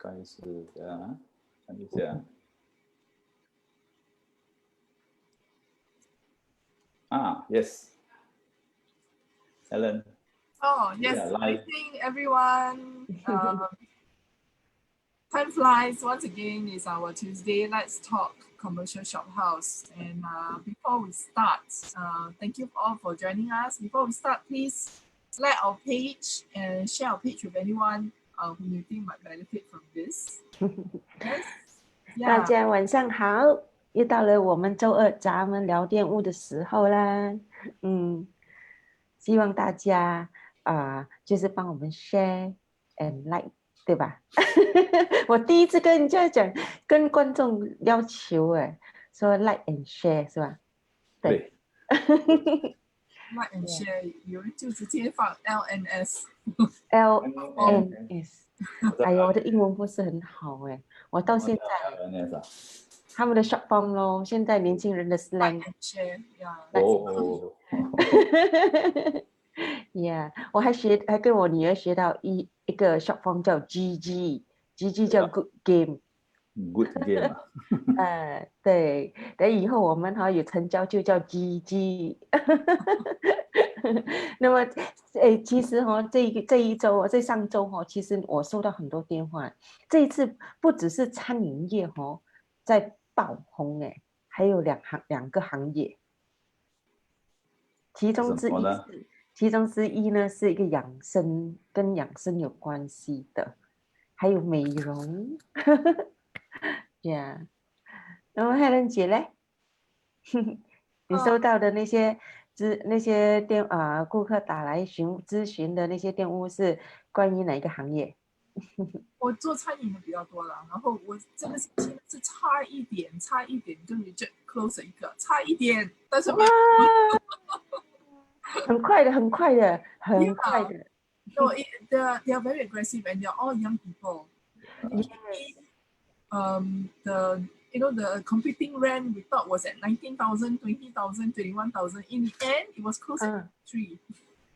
该是的，看一下。Yes, Helen. Oh, yes. Yeah, Good evening, everyone. Time flies. Once again, it's our Tuesday. Let's talk commercial shophouse. And before we start, thank you all for joining us. Before we start, please like our page and share our page with anyone who you think might benefit from this. Yes. 大家晚上好，又到了我们周二咱们聊店屋的时候啦。希望大家就是帮我们 share and like， 对吧？我第一次跟人家讲，跟观众要求说 like and share 是吧？对。like and share， 有人就直接放 LNS。LNS。哎呦，我的英文不是很好我到现在他们的 short form 咯，现在年轻人的 slang。Yeah， 我还跟我女儿学到一个 short form 叫 GG 叫 good game。Good game 对，等以后我们有成交就叫 GG。那么其实这一周在上周其实我收到很多电话，这一次不只是餐饮业在爆红还有两个行业，其中之一呢是一个跟养生有关系的，还有美容。Yeah， 然后Helen姐嘞，你收到的那些顾客打来咨询的那些电话是关于哪一个行业？我做餐饮的比较多了，然后我真的是差一点就 reject close 一个，差一点，但是很快的。So they are very aggressive and they are all young people. The competing rent we thought was at 19,000, 20,000, 21,000. In the end, it was close at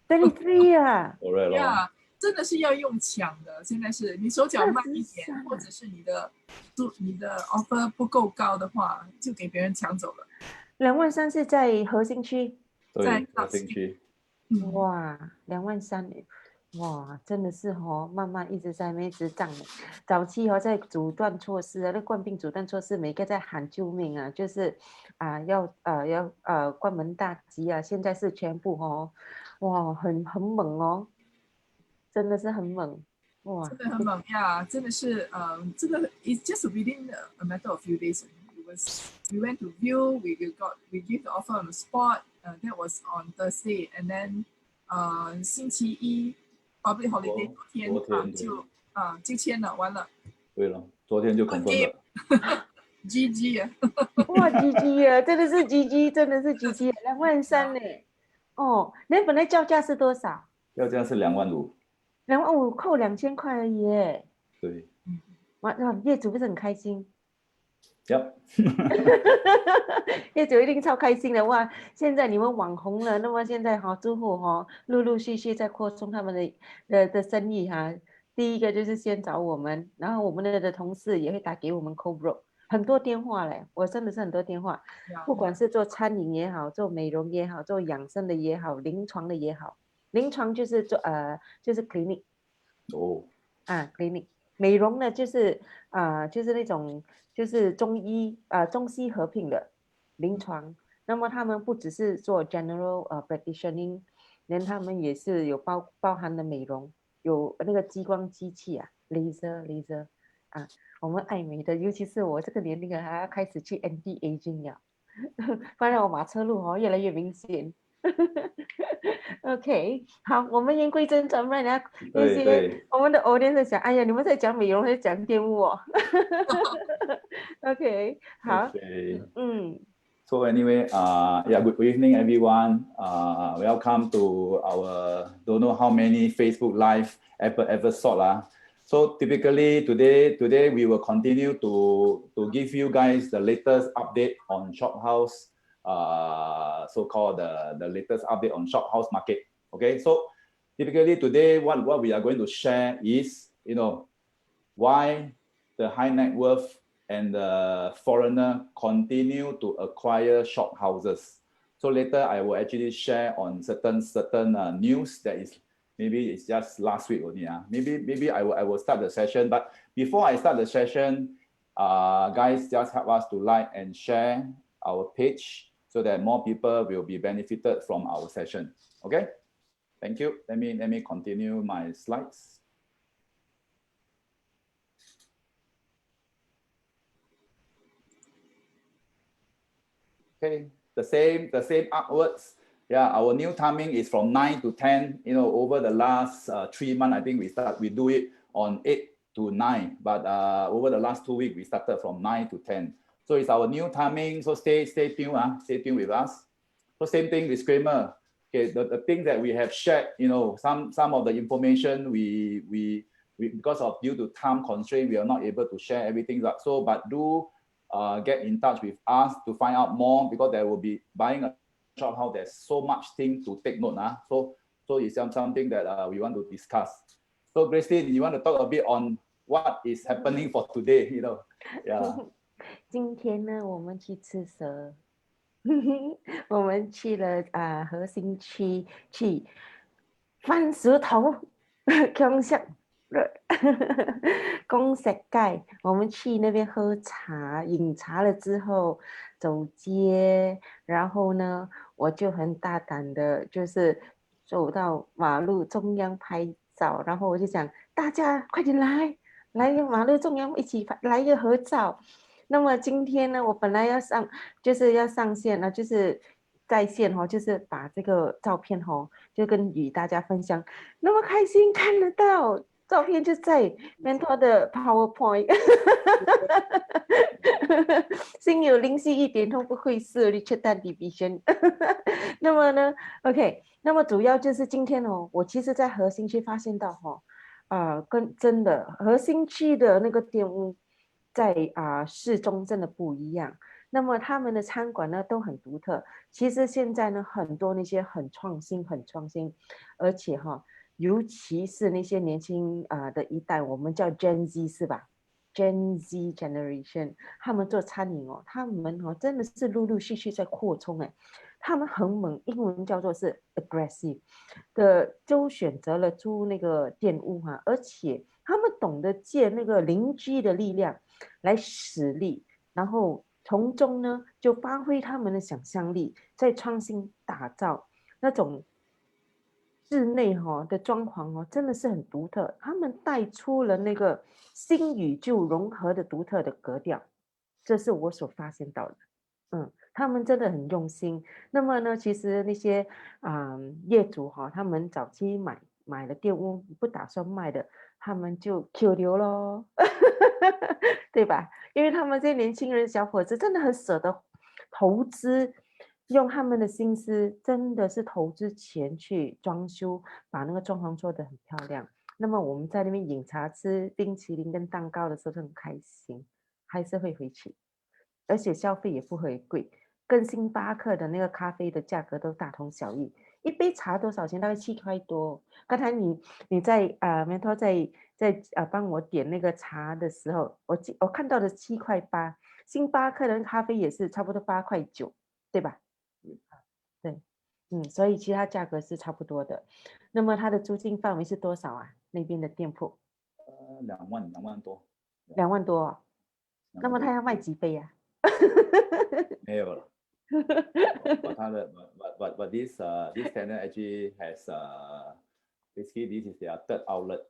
23啊。Yeah， 真的是要用抢的。现在是你手脚慢一点，或者是你的 offer 不够高的话，就给别人抢走了。23000是在核心区，在核心区。哇，23000。哇，真的是慢慢一直在那边涨。早期在阻断措施那冠病阻断措施，每个在喊救命啊，就是要关门大吉啊。现在是全部哇，很猛真的是很猛哇，真的很猛呀！真的是这个 it's just within a matter of few days. We went to view, we give the offer on the spot. That was on Thursday, and then 星期一 public holiday 昨天就签了，完了。对了，昨天就 confirm 了。GG 啊！哇 ，GG 啊，真的是 GG， 真的是 GG， 23000呢。那本来叫价是多少？要价是25000。25000扣2000块而已耶。对。哇，业主不是很开心？业主一定超开心的哇！现在你们网红了，那么现在住户陆陆续续在扩充他们的生意第一个就是先找我们，然后我们的同事也会打给我们 call bro， 很多电话嘞，我真的是很多电话，不管是做餐饮也好，做美容也好，做养生的也好，临床的也好，临床就是做就是 clinic clinic， 美容呢就是那种就是中医中西合并的临床，那么他们不只是做 general practitioning， 连他们也是有包含的美容，有那个激光机器laser 我们爱美的，尤其是我这个年龄还要开始去 anti aging 了，不然我马车路越来越明显。OK， 好，我们言归正传，不然那些我们的 audience 在想，哎呀，你们在讲美容还是讲店屋OK， 好。So anyway, good evening everyone. Welcome to our don't know how many Facebook Live episode So typically today we will continue to give you guys the latest update on Shophouse. So-called the latest update on Shophouse market. Okay, so typically today what we are going to share is why the high net worth and the foreigner continue to acquire shop houses. So later I will actually share on certain news that is maybe it's just last week only. Maybe I will start the session, but before I start the session, guys, just help us to like and share our page so that more people will be benefited from our session. Okay, thank you. Let me continue my slides. Okay, the same upwards. Yeah, our new timing is from 9 to 10. You know, over the last 3 months, I think we do it on 8 to 9. But over the last 2 weeks, we started from 9 to 10. So it's our new timing. So stay tuned. Stay tuned with us. So same thing, disclaimer. Okay, the things that we have shared, you know, some of the information we because of due to time constraint, we are not able to share everything. So, but do get in touch with us to find out more, because there will be buying a shop house. There's so much thing to take note. So it's something that we want to discuss. So Gracelynn, you want to talk a bit on what is happening for today? You know, yeah. 今天呢，我们去吃蛇，我们去了核心区去番石头、康巷、公石街，我们去那边喝茶、饮茶了之后走街，然后呢，我就很大胆的，就是走到马路中央拍照，然后我就想大家快点来马路中央一起来一个合照。那么今天呢，我本来要上线呢，就是在线就是把这个照片就与大家分享。那么开心看得到照片，就在 Mentor 的 PowerPoint 心有灵犀一点通，不愧是 Richard Tan Division 那么呢 OK， 那么主要就是今天我其实在核心区发现到跟真的核心区的那个店屋在市中真的不一样。那么他们的餐馆呢都很独特。其实现在呢很多那些很创新，而且尤其是那些年轻的一代，我们叫 Gen Z 是吧？ Gen Z generation， 他们做餐饮他们真的是陆陆续续在扩充他们很猛，英文叫做是 aggressive 的，就选择了租那个店屋而且他们懂得借那个邻居的力量来使力，然后从中呢就发挥他们的想象力，在创新打造那种室内的装潢真的是很独特，他们带出了那个新与旧融合的独特的格调，这是我所发现到的。他们真的很用心。那么呢，其实那些业主他们早期买了店屋不打算卖的，他们就 Q 流咯对吧？因为他们这些年轻人小伙子真的很舍得投资，用他们的心思真的是投资钱去装修，把那个装潢做得很漂亮。那么我们在那边饮茶吃冰淇淋跟蛋糕的时候都很开心，还是会回去，而且消费也不会贵，跟星巴克的那个咖啡的价格都大同小异。一杯茶多少钱？大概7块多。刚才你在Mentor 在帮我点那个茶的时候，我看到的7块8，星巴克的咖啡也是差不多8块9，对吧？对，所以其他价格是差不多的。那么它的租金范围是多少那边的店铺2万多。2万多那么他要卖几杯没有了。but this tenant actually has basically this is their third outlet.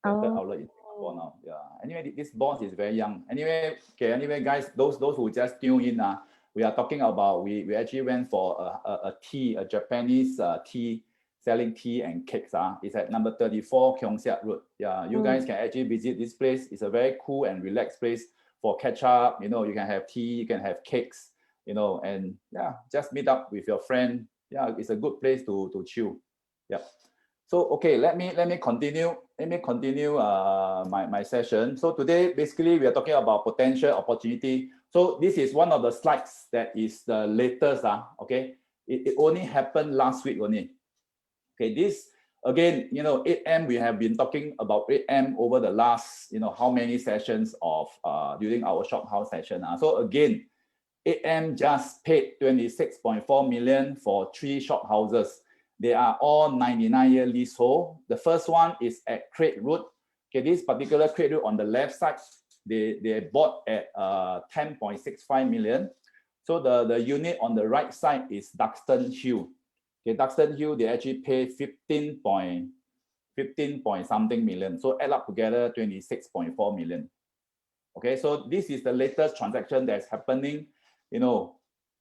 Third outlet in Singapore now. Yeah. Anyway, this boss is very young. Anyway, guys, those who just tune in, we are talking about we actually went for a Japanese tea, selling tea and cakes. It's at number 34 Keong Siak Road. Yeah, you guys can actually visit this place. It's a very cool and relaxed place for catch up. You know, you can have tea, you can have cakes. You know, and yeah, just meet up with your friend. Yeah, it's a good place to chill. Yeah. So okay, let me continue. Let me continue my session. So today, basically, we are talking about potential opportunity. So this is one of the slides that is the latest. Okay, it only happened last week only. Okay, this again, 8M, we have been talking about 8M over the last, how many sessions of during our Shophouse session. So again, 8M just paid 26.4 million for 3 shophouses. They are all 99-year leasehold. The first one is at Crate Road. Okay, this particular Crate Road on the left side, they bought at 10.65 million. So the unit on the right side is Duxton Hill. Okay, Duxton Hill, they actually pay 15 point something million. So add up together 26.4 million. Okay, so this is the latest transaction that's happening,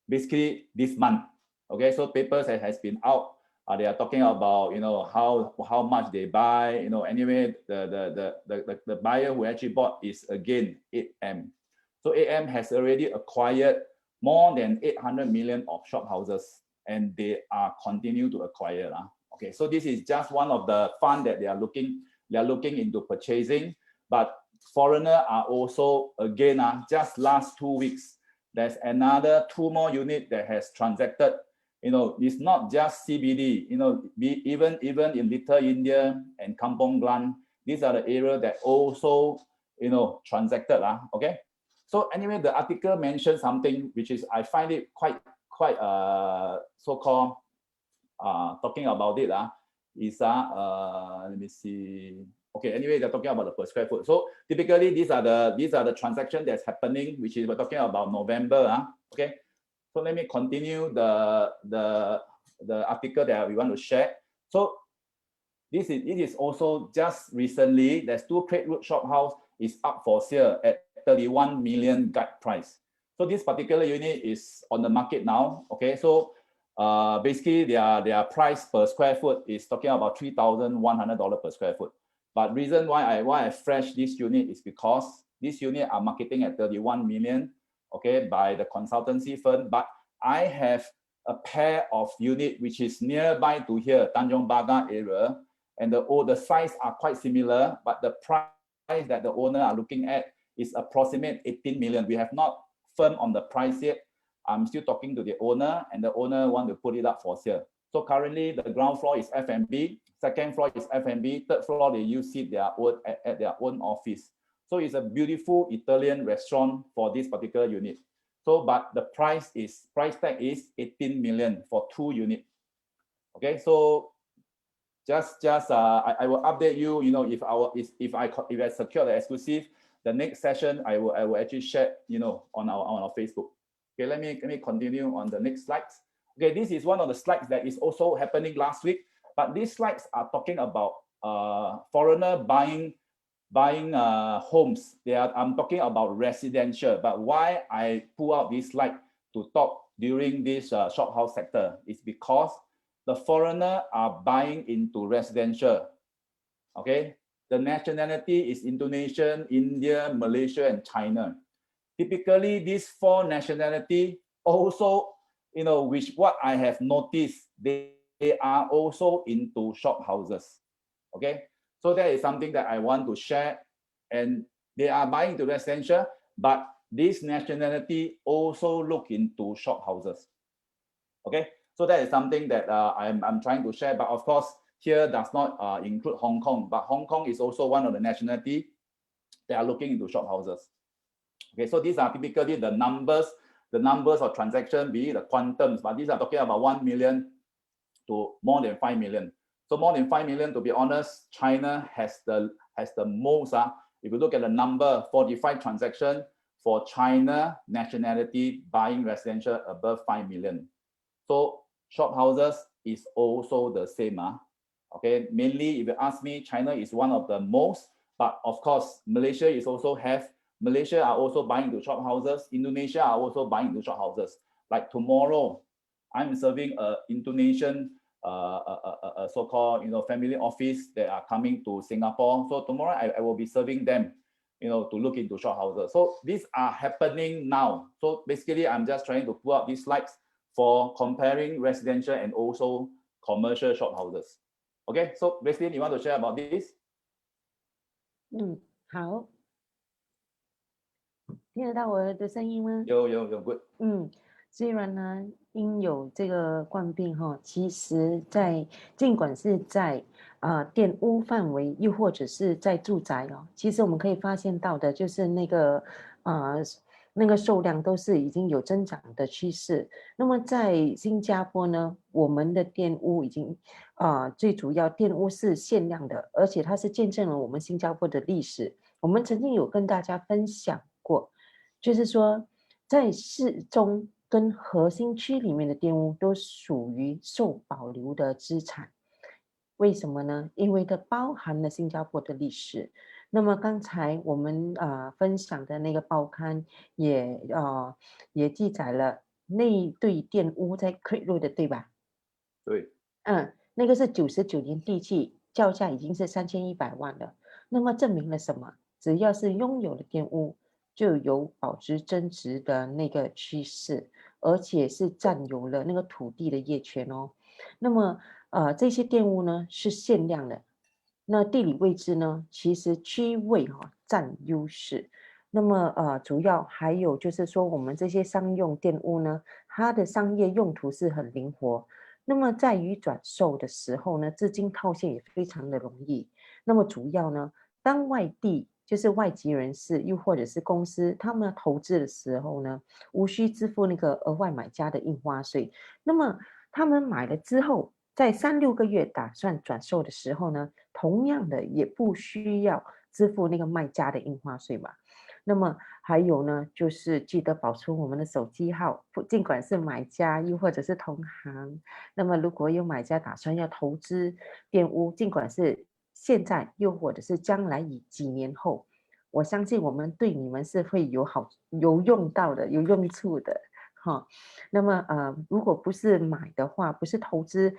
basically this month. Okay, so papers that has been out. They are talking about how much they buy. Anyway, the buyer who actually bought is again 8M. So 8M has already acquired more than 800 million of shophouses, and they are continue to acquire. Okay, so this is just one of the fund that they are looking into purchasing. But foreigner are also again just last 2 weeks. There's another 2 more unit that has transacted. It's not just CBD, even in Little India and Kampong Glam, these are the areas that also, transacted. Okay. So anyway, the article mentioned something which is, I find it quite so-called, talking about it, is, let me see. Okay, anyway, they're talking about the per square foot. So typically, these are the transactions that's happening, which is we're talking about November. Okay. So let me continue the article that we want to share. So it is also just recently, there's 2 Crate Road shophouse is up for sale at 31 million guide price. So this particular unit is on the market now. Okay, so basically their price per square foot is talking about $3,100 per square foot. But reason why I fresh this unit is because this unit are marketing at 31 million. Okay, by the consultancy firm, but I have a pair of unit which is nearby to here, Tanjong Pagar area, and the size are quite similar, but the price that the owner are looking at is approximate 18 million. We have not firm on the price yet. I'm still talking to the owner, and the owner want to put it up for sale. So currently the ground floor is F&B, second floor is F&B, third floor they use it at their own office. So it's a beautiful Italian restaurant for this particular unit. So, but the price tag is 18 million for 2 units. Okay, so just I will update you. If I secure the exclusive, the next session I will actually share on our Facebook. Okay, let me continue on the next slides. Okay, this is one of the slides that is also happening last week, but these slides are talking about foreigner buying homes. I'm talking about residential, but why I pull out this slide to talk during this shophouse sector is because the foreigner are buying into residential. Okay, the nationality is Indonesian, India, Malaysia, and China. Typically, these 4 nationality also, which what I have noticed, they are also into shophouses. Okay. So that is something that I want to share, and they are buying to residential, but this nationality also look into shophouses. Okay, so that is something that I'm trying to share, but of course here does not include Hong Kong, but Hong Kong is also one of the nationality that are looking into shophouses. Okay, so these are typically the numbers of transaction, be it the quantums, but these are talking about 1 million to more than 5 million. So more than 5 million, to be honest, China has the most. If you look at the number, 45 transactions for China nationality buying residential above 5 million. So shophouses is also the same. Okay, mainly if you ask me, China is one of the most, but of course Malaysia are also buying to shophouses. Indonesia are also buying to shophouses. Like tomorrow, I'm serving a Indonesian so-called family office that are coming to Singapore. So tomorrow I will be serving them, to look into shophouses. So these are happening now. So basically, I'm just trying to pull up these slides for comparing residential and also commercial shophouses. Okay, so Gracelynn, you want to share about this? 好，听得到我的声音吗？有 good。虽然呢，因有这个冠病其实尽管是在店屋范围，又或者是在住宅哦，其实我们可以发现到的就是那个数量都是已经有增长的趋势。那么在新加坡呢，我们的店屋已经最主要店屋是限量的，而且它是见证了我们新加坡的历史。我们曾经有跟大家分享过，就是说在市中跟核心区里面的店屋都属于受保留的资产。为什么呢？因为它包含了新加坡的历史。那么刚才我们分享的那个报刊也记载了那一对店屋在 Creek Road 的，对吧？对，那个是99年地契，叫价已经是3100万了。那么证明了什么？只要是拥有的店屋，就有保值增值的那个趋势，而且是占有了那个土地的业权哦。那么这些店屋呢是限量的，那地理位置呢其实区位占优势。那么主要还有就是说，我们这些商用店屋呢，它的商业用途是很灵活。那么在于转售的时候呢，资金套现也非常的容易。那么主要呢，当外地就是外籍人士，又或者是公司，他们投资的时候呢，无需支付那个额外买家的印花税。那么他们买了之后，在3-6个月打算转售的时候呢，同样的也不需要支付那个卖家的印花税嘛。那么还有呢，就是记得保存我们的手机号，尽管是买家又或者是同行。那么如果有买家打算要投资店屋，尽管是现在又或者是将来以几年后，我相信我们对你们是会有用到的，有用处的。那么如果不是买的话，不是投资，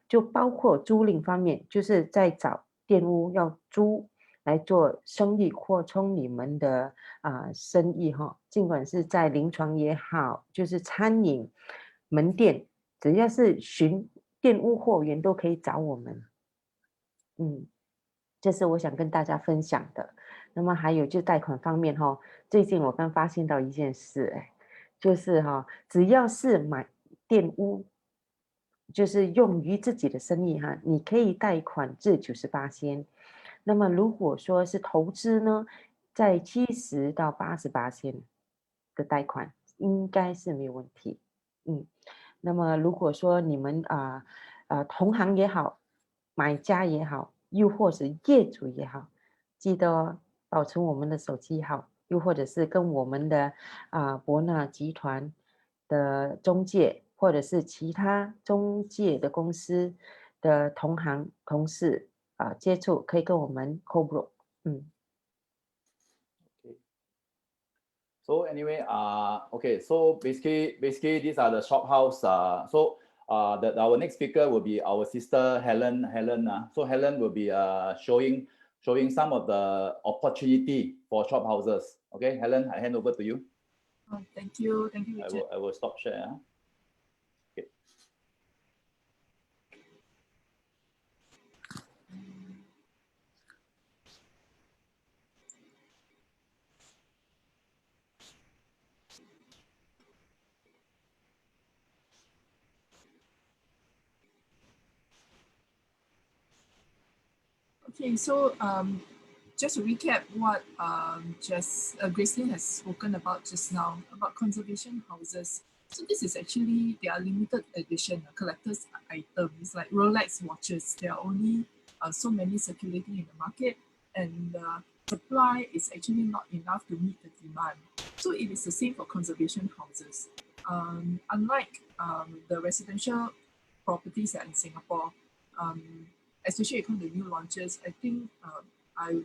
就包括租赁方面，就是在找店屋要租来做生意，扩充你们的生意尽管是在临床也好，就是餐饮门店，只要是寻店屋货源都可以找我们。这是我想跟大家分享的。那么还有就贷款方面最近我刚发现到一件事，就是只要是买店屋，就是用于自己的生意你可以贷款至98%。那么如果说是投资呢，在70%到80%的贷款应该是没有问题。那么如果说你们同行也好，买家也好，又或者业主也好，记得保存我们的手机号，又或者是跟我们的伯纳集团的中介，或者是其他中介的公司的同行同事接触，可以跟我们 co-broke。So anyway, okay. So basically, these are the Shophouse. Our next speaker will be our sister Helen. So Helen will be showing some of the opportunity for Shophouses. Okay, Helen, I hand over to you. Thank you, Richard. I will stop share. Okay. Okay, so just to recap what Gracelynn has spoken about just now about conservation houses. So this is actually their limited edition collector's items like Rolex watches. There are only so many circulating in the market, and the supply is actually not enough to meet the demand. So it is the same for conservation houses. Unlike the residential properties that are in Singapore, especially when the new launches, I think I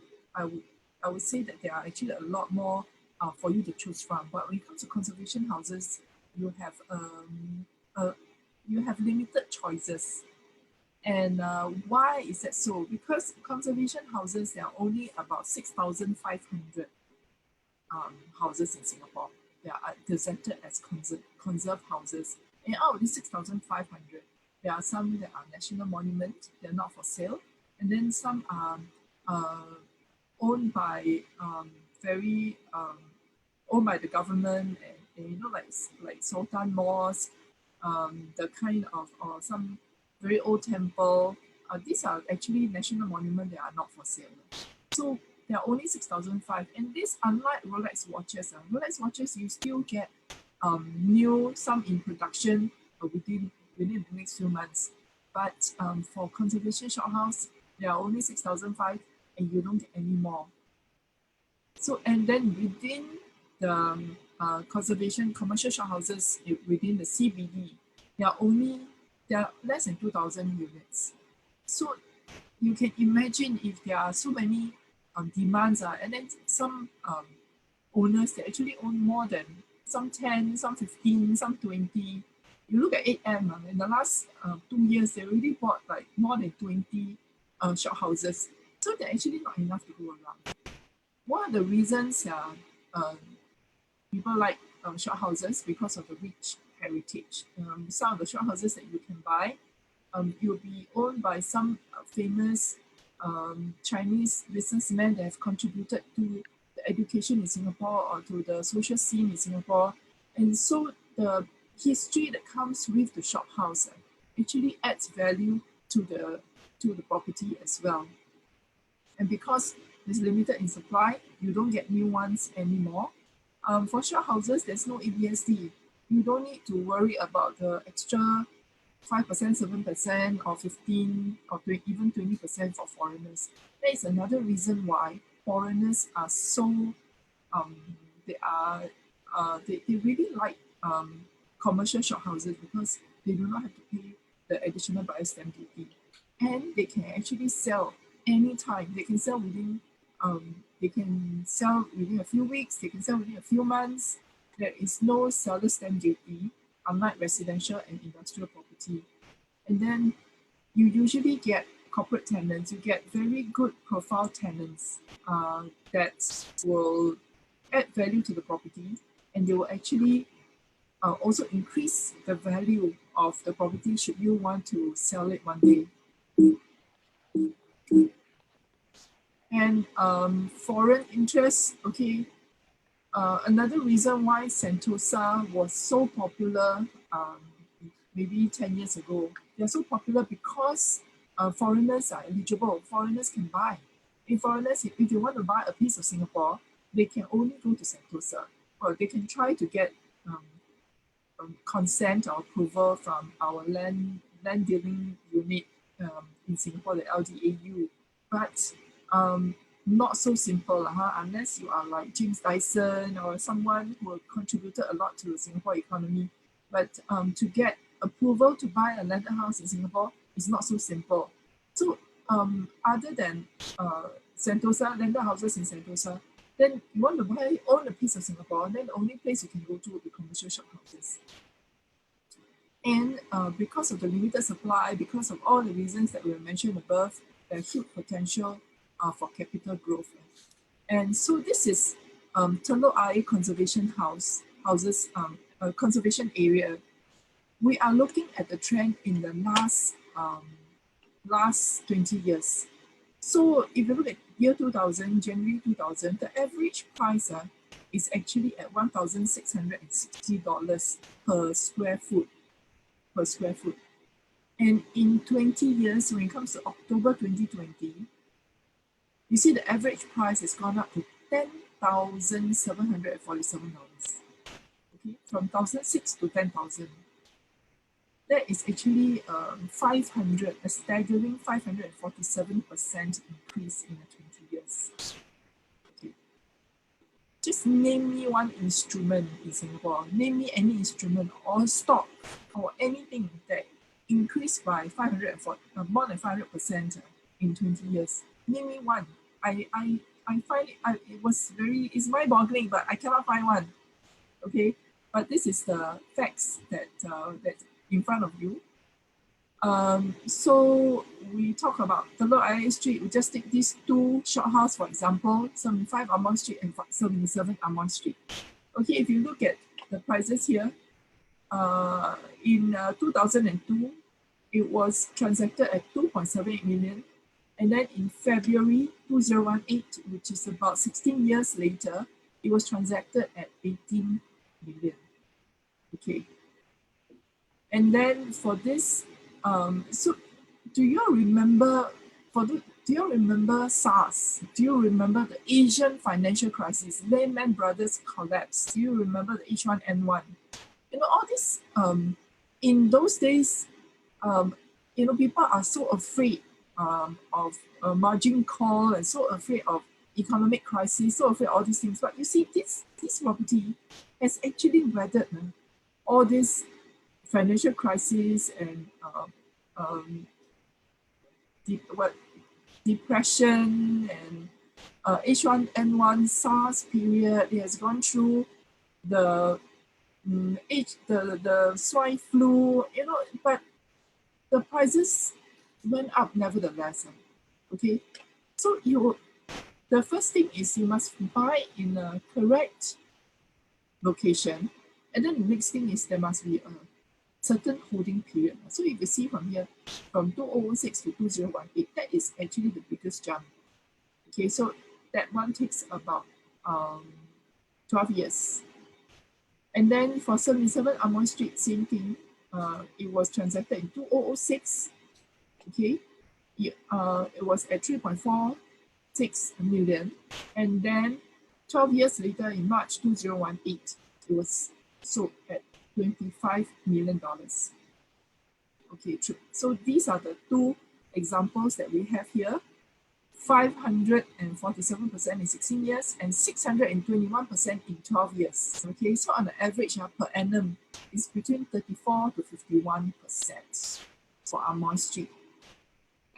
would say that there are actually a lot more for you to choose from. But when it comes to conservation houses, you have limited choices. And why is that so? Because conservation houses, there are only about 6,500 houses in Singapore. They are gazetted as conserved houses. And out of these 6,500, there are some that are national monuments, they're not for sale. And then some are owned by owned by the government, and like Sultan Mosque, the kind of or some very old temple, these are actually national monuments that are not for sale. So they are only 6,500. And this, unlike Rolex watches, Rolex watches you still get new, some in production within the next few months. But for conservation shophouse, they are only 6,500 and you don't get any more. So, and then within the conservation commercial shophouses within the CBD, they are less than 2,000 units. So you can imagine if there are so many demands, and then some owners, they actually own more than some 10, some 15, some 20. You look at 8M, in the last 2 years, they already bought like more than 20 shophouses. So they're actually not enough to go around. One of the reasons people like shophouses because of the rich heritage. Some of the shophouses that you can buy, you'll be owned by some famous Chinese businessmen that have contributed to the education in Singapore or to the social scene in Singapore. And so the history that comes with the shophouse actually adds value to the property as well. And because it's limited in supply, you don't get new ones anymore. For shophouses, there's no ABSD. You don't need to worry about the extra 5%, 7%, or 15%, or even 20% for foreigners. That is another reason why foreigners are so, they really like commercial shophouses because they do not have to pay the additional buyer's stamp duty. And they can actually sell anytime. They can sell within a few weeks, they can sell within a few months. There is no seller stamp duty, unlike residential and industrial property. And then you usually get corporate tenants, you get very good profile tenants that will add value to the property, and they will actually also increase the value of the property should you want to sell it one day. And foreign interest, okay. Another reason why Sentosa was so popular maybe 10 years ago, they're so popular because foreigners are eligible. Foreigners can buy. If you want to buy a piece of Singapore, they can only go to Sentosa, or they can try to get consent or approval from our land dealing unit in Singapore, the LDAU. But not so simple, unless you are like James Dyson or someone who contributed a lot to the Singapore economy. But to get approval to buy a landed house in Singapore is not so simple. So other than Sentosa, landed houses in Sentosa, then you want to own a piece of Singapore, then the only place you can go to would be commercial shophouses. And because of the limited supply, because of all the reasons that we mentioned above, there's huge potential for capital growth. And so this is Telok Ayer Conservation Houses conservation area. We are looking at the trend in the last 20 years. So if you look at year 2000, January 2000, the average price is actually at $1,660 per square foot. And in 20 years, when it comes to October 2020, you see the average price has gone up to $10,747. Okay, from 1,006 to 10,000. That is actually a staggering 547% increase in the 20 years. Okay. Just name me one instrument in Singapore, name me any instrument or stock or anything that increased by more than 500% in 20 years. Name me one. I find it's mind-boggling, but I cannot find one. Okay, but this is the facts that's in front of you. So we talk about Telok Ayer Street. We just take these two shophouses, for example, 75 Amoy Street and 77 Amoy Street. Okay, if you look at the prices here, in 2002, it was transacted at 2.78 million. And then in February 2018, which is about 16 years later, it was transacted at 18 million. Okay. And then for this, so do you remember do you remember SARS? Do you remember the Asian financial crisis? Lehman Brothers collapse. Do you remember the H1N1? You know, all this in those days, you know, people are so afraid of margin call and so afraid of economic crisis, so afraid of all these things. But you see, this property has actually weathered all this financial crisis and depression and H1N1 SARS period. It has gone through the swine flu, you know, but the prices went up nevertheless. Okay, so the first thing is you must buy in a correct location, and then the next thing is there must be a certain holding period. So if you see from here, from 2006 to 2018, that is actually the biggest jump. Okay, so that one takes about 12 years. And then for 77 Amoy Street, same thing. It was transacted in 2006. Okay, it was at 3.46 million. And then 12 years later, in March 2018, it was sold at $25 million. Okay, true. So these are the two examples that we have here. 547% in 16 years and 621% in 12 years. Okay, so on the average per annum is between 34 to 51% for Amoy Street.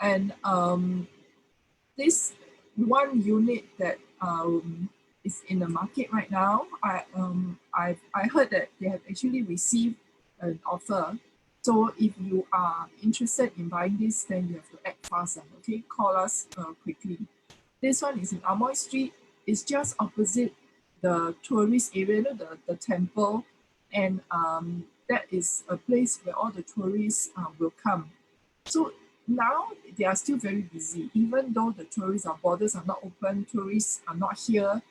And this one unit that is in the market right now, I heard that they have actually received an offer. So if you are interested in buying this, then you have to act fast. Okay, call us quickly. This one is in Amoy Street. It's just opposite the tourist area, the temple, and that is a place where all the tourists will come. So now they are still very busy, even though the borders are not open, tourists are not here.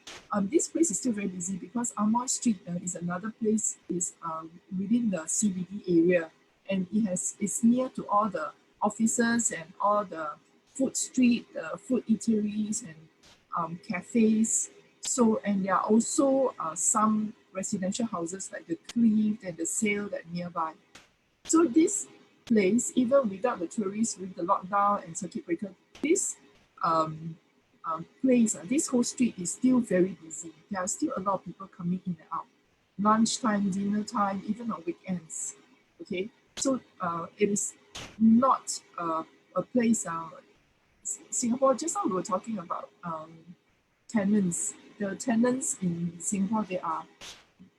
This place is still very busy because Amoy Street is another place within the CBD area. And it's near to all the offices and all the food street, food eateries and cafes. So, and there are also some residential houses like the Cliff and the Sale that nearby. So this place, even without the tourists, with the lockdown and circuit breaker, this place, this whole street is still very busy. There are still a lot of people coming in and out. Lunchtime, dinner time, even on weekends. Okay. So it is not a place. Singapore, just now we were talking about tenants. The tenants in Singapore,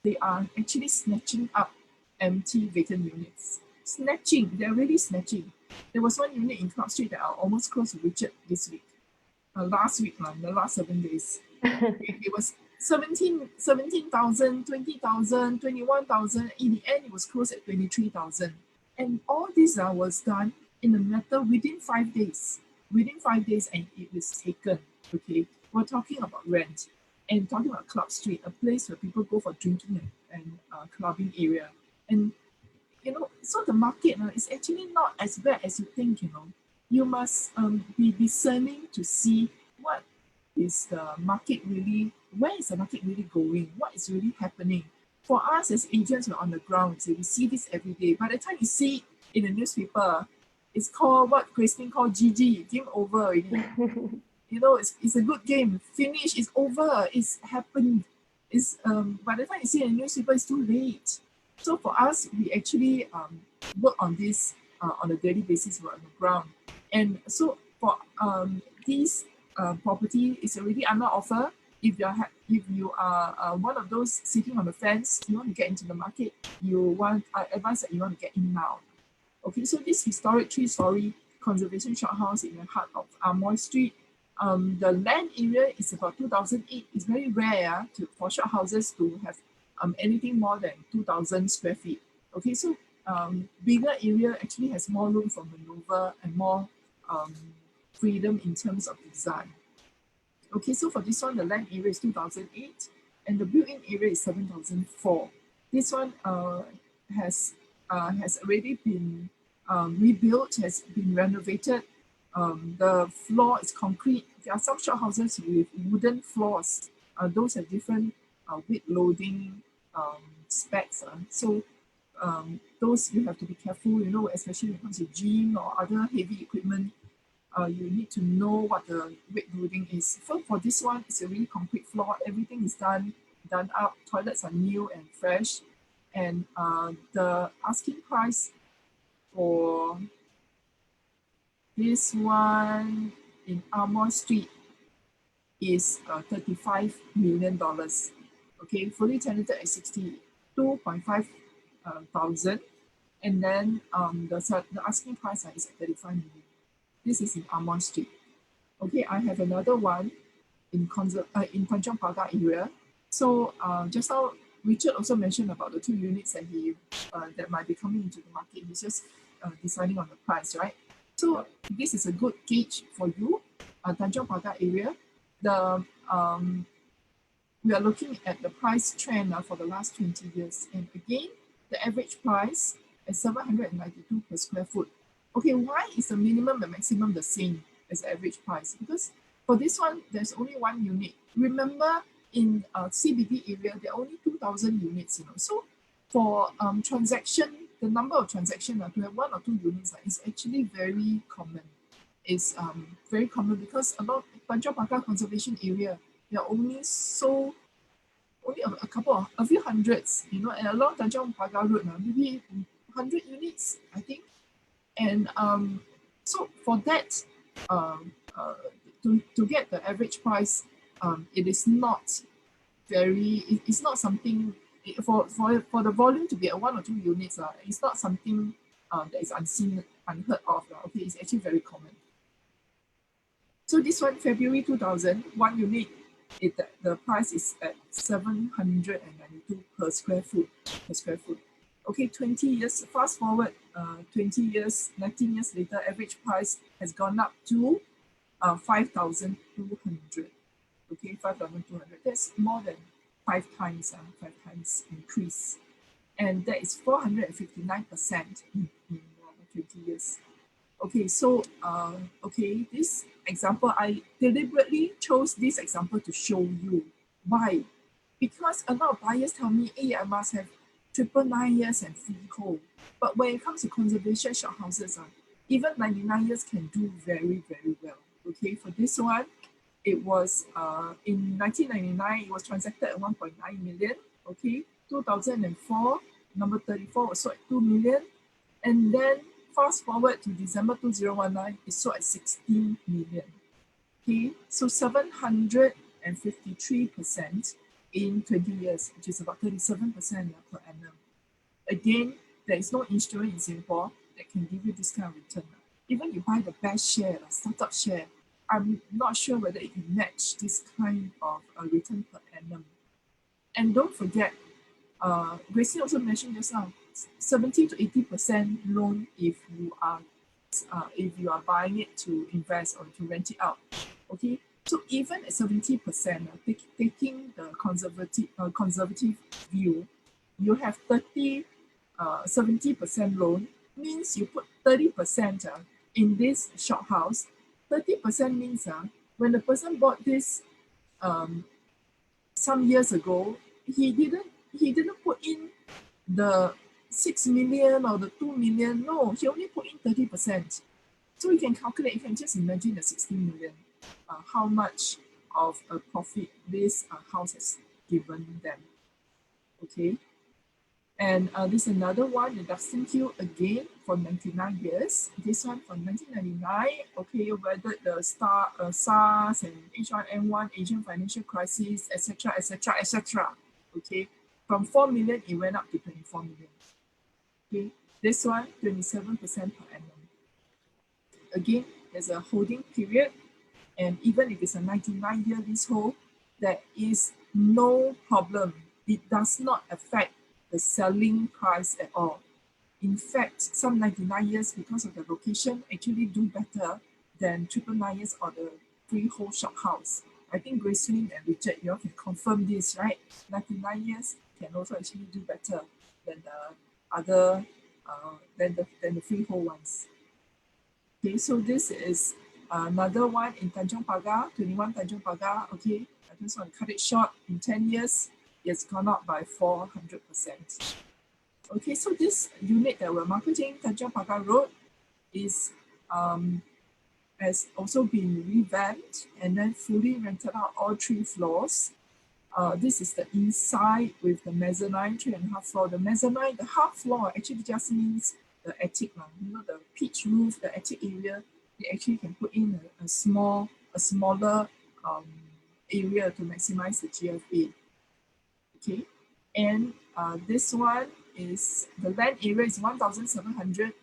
they are actually snatching up empty vacant units. They're really snatching. There was one unit in Clark Street that are almost close to Richard this week. Last week, the last 7 days. It was 17,000, 20,000, 21,000. In the end, it was closed at 23,000. And all this was done in a matter within 5 days. Within 5 days, and it was taken. Okay, we're talking about rent and talking about Club Street, a place where people go for drinking and clubbing area. And you know, so the market is actually not as bad as you think. You know, you must be discerning to see what is the market really. Where is the market really going? What is really happening? For us as agents, we're on the ground, so we see this every day. By the time you see it in the newspaper, it's called what Gracelynn called GG, game over already. You know, it's a good game. Finish, it's over, it's happened. It's by the time you see it in the newspaper, it's too late. So for us, we actually work on this on a daily basis. We're on the ground. And so for this property, is already under offer. If you are one of those sitting on the fence, you want to get into the market, I advise that you want to get in now. Okay, so this historic 3-story conservation shophouse in the heart of Amoy Street. The land area is about 2,008. It's very rare for shophouses to have anything more than 2,000 square feet. Okay, so bigger area actually has more room for maneuver and more freedom in terms of design. Okay, so for this one, the land area is 2,008 and the built-in area is 7,004. This one has already been rebuilt, has been renovated. The floor is concrete. There are some shophouses with wooden floors. Those have different weight loading specs. So those you have to be careful, you know, especially when it comes to gym or other heavy equipment. You need to know what the weight loading is. For this one, it's a really concrete floor. Everything is done up. Toilets are new and fresh. And the asking price for this one in Armour Street is $35 million. Okay, fully tenanted at 62.5 thousand. And then the asking price is at 35 million. This is in Armour Street. Okay, I have another one in Tanjong Pagar area. So just now Richard also mentioned about the 2 units that that might be coming into the market. He's just deciding on the price, right? So this is a good gauge for you, Tanjong Pagar area. We are looking at the price trend for the last 20 years. And again, the average price is 792 per square foot. Okay, why is the minimum and maximum the same as the average price? Because for this one, there's only 1 unit. Remember, in CBD area, there are only 2,000 units, you know. So for transaction, the number of transactions to have 1 or 2 units is actually very common. It's very common because about Tanjong Pagar conservation area, there are only a few hundreds, you know, and along Tanjong Pagar Road, maybe 100 units, I think. And so for that, to get the average price, it is not it's not something, for the volume to be at 1 or 2 units, it's not something that is unheard of. Okay, it's actually very common. So this one, February 2000, 1 unit, the price is at 792 per square foot. Okay, 20 years, fast forward 20 years, 19 years later, average price has gone up to 5,200. Okay, 5,200. That's more than 5 times increase. And that is 459% in 20 years. Okay, so okay, this example, I deliberately chose this example to show you why. Because a lot of buyers tell me, hey, I must have 999 years and freehold. But when it comes to conservation shophouses, even 99 years can do very, very well. Okay, for this one, it was in 1999, it was transacted at 1.9 million. Okay, 2004, number 34 was sold at 2 million. And then fast forward to December 2019, it sold at 16 million. Okay, so 753% in 20 years, which is about 37% per annum. Again, there is no instrument in Singapore that can give you this kind of return. Even you buy the best share, a startup share, I'm not sure whether it can match this kind of return per annum. And don't forget, Gracelynn also mentioned just now, 70 to 80% loan if you are buying it to invest or to rent it out. Okay, so even at 70%, taking the conservative view, you have 70% loan, means you put 30% in this shophouse. 30% means when the person bought this some years ago, he didn't put in the 6 million or the 2 million. No, he only put in 30%. So you can calculate, you can just imagine the 16 million, how much of a profit this house has given them. Okay. And this is another one, the Dustin Hill again for 99 years. This one from 1999, okay, weathered the SARS and H1N1, Asian financial crisis, etc., etc., etc. Okay, from 4 million, it went up to 24 million. Okay, this one, 27% per annum. Again, there's a holding period, and even if it's a 99-year leasehold, there is no problem. It does not affect the selling price at all. In fact, some 99 years, because of the location, actually do better than 999 years or the freehold shop house. I think Gracelynn and Richard, you all can confirm this, right? 99 years can also actually do better than the other than the freehold ones. Okay, so this is another one in Tanjong Pagar, 21 Tanjong Pagar. Okay, I just want to cut it short. In 10 years, it's gone up by 400%. Okay, so this unit that we're marketing, Tanjong Pagar Road, is has also been revamped and then fully rented out all 3 floors. This is the inside with the mezzanine, 3.5 floor. The mezzanine, the half floor actually just means the attic. You know, the pitch roof, the attic area, they actually can put in a smaller area to maximize the GFA. Okay, and this one is, the land area is 1,700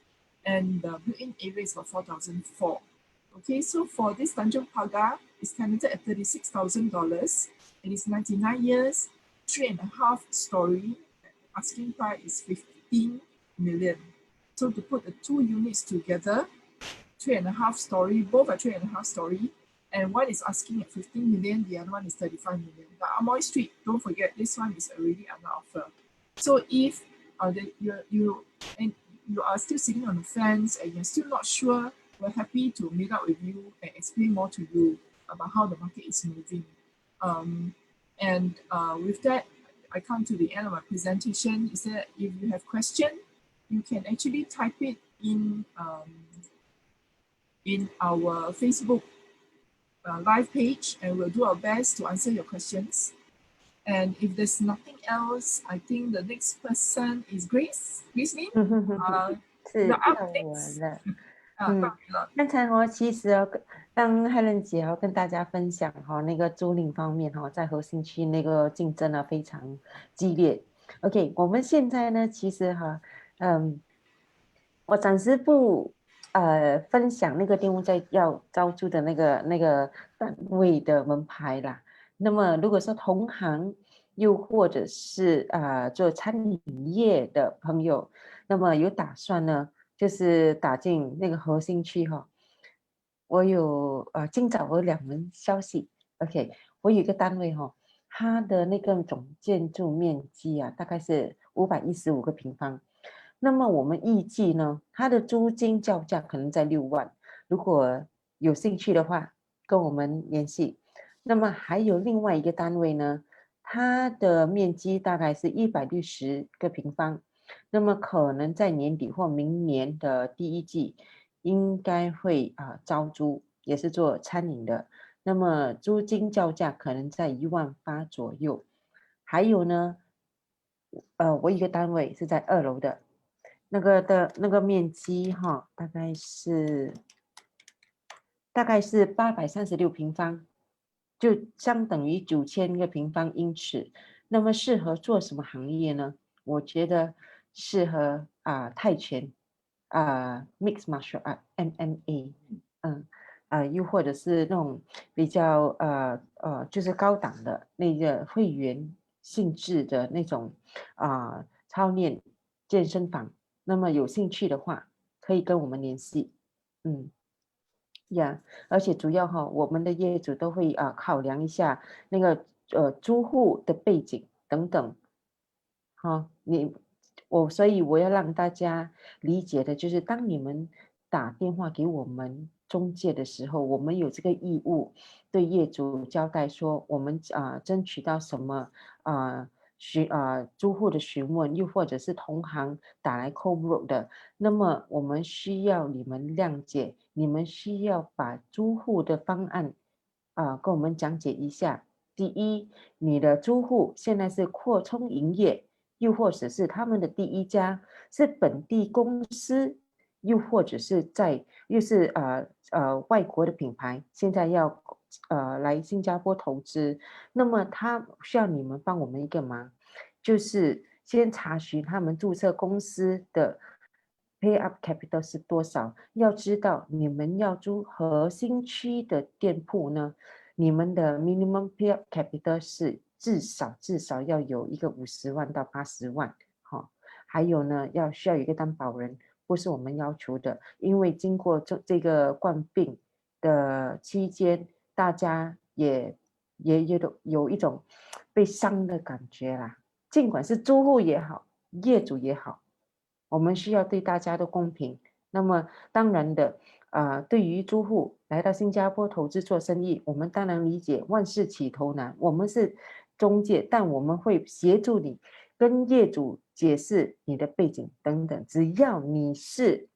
and the built-in area is about 4,004. Okay, so for this Tanjong Pagar, it's tenanted at $36,000. It is 99 years, 3.5 story. Asking price is 15 million. So to put the 2 units together, 3.5 story, both are 3.5 story, and one is asking at 15 million, the other one is 35 million. The Amoy Street, don't forget, this one is already under offer. So if you are still sitting on the fence and you're still not sure, we're happy to meet up with you and explain more to you about how the market is moving. With that, I come to the end of my presentation. Is that if you have questions, you can actually type it in our Facebook live page, and we'll do our best to answer your questions. And if there's nothing else, I think the next person is Gracelynn. 是 the 到我 updates. 了。到你了。刚才其实刚Helen姐跟大家分享那个租赁方面在核心区那个竞争非常激烈。OK， 我们现在呢，其实我暂时不分享那个店屋在要招租的那个单位的门牌啦。那么如果说同行又或者是做餐饮业的朋友，那么有打算呢，就是打进那个核心区我有今早有2门消息。 OK， 我有一个单位它的那个总建筑面积大概是515个平方。那么我们预计呢，它的租金叫价可能在6万，如果有兴趣的话跟我们联系。那么还有另外一个单位呢，它的面积大概是160个平方，那么可能在年底或明年的第1季应该会招租，也是做餐饮的。那么租金叫价可能在1万8左右。还有呢，我有一个单位是在2楼的，那个面积大概是836平方，就相等于9000个平方英尺。那么适合做什么行业呢？我觉得适合泰拳mixed martial art MMA， 又或者是那种比较就是高档的那个会员性质的那种操练健身房。那么有兴趣的话可以跟我们联系。而且主要我们的业主都会考量一下那个租户的背景等等。所以我要让大家理解的就是，当你们打电话给我们中介的时候，我们有这个义务对业主交代说，我们争取到什么租户的询问，又或者是同行打来 co-broke 的，那么我们需要你们谅解，你们需要把租户的方案跟我们讲解一下。第一，你的租户现在是扩充营业，又或者是他们的第1家是本地公司，又或者是又是外国的品牌，现在要来新加坡投资，那么他需要你们帮我们一个忙，就是先查询他们注册公司的 pay up capital 是多少。要知道你们要租核心区的店铺呢，你们的 minimum pay up capital 是至少要有一个50万到80万。还有呢，需要有一个担保人，不是我们要求的，因为经过这个冠病的期间，大家也有一种被伤的感觉啦。尽管是租户也好，业主也好，我们需要对大家都公平。那么当然的，对于租户来到新加坡投资做生意，我们当然理解万事起头难，我们是中介，但我们会协助你跟业主解释你的背景等等，只要你是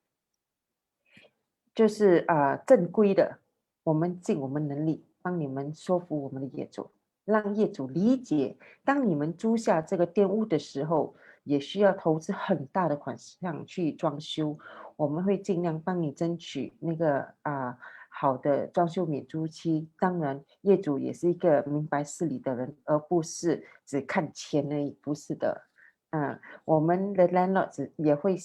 就是正规的，我们尽我们能力帮你们说服我们的业主，让业主理解，当你们租下这个店屋的时候，也需要投资很大的款项去装修，我们会尽量帮你争取那个好的装修免租期。当然，业主也是一个明白事理的人，而不是只看钱而已，不是的。我们的 landlords 也会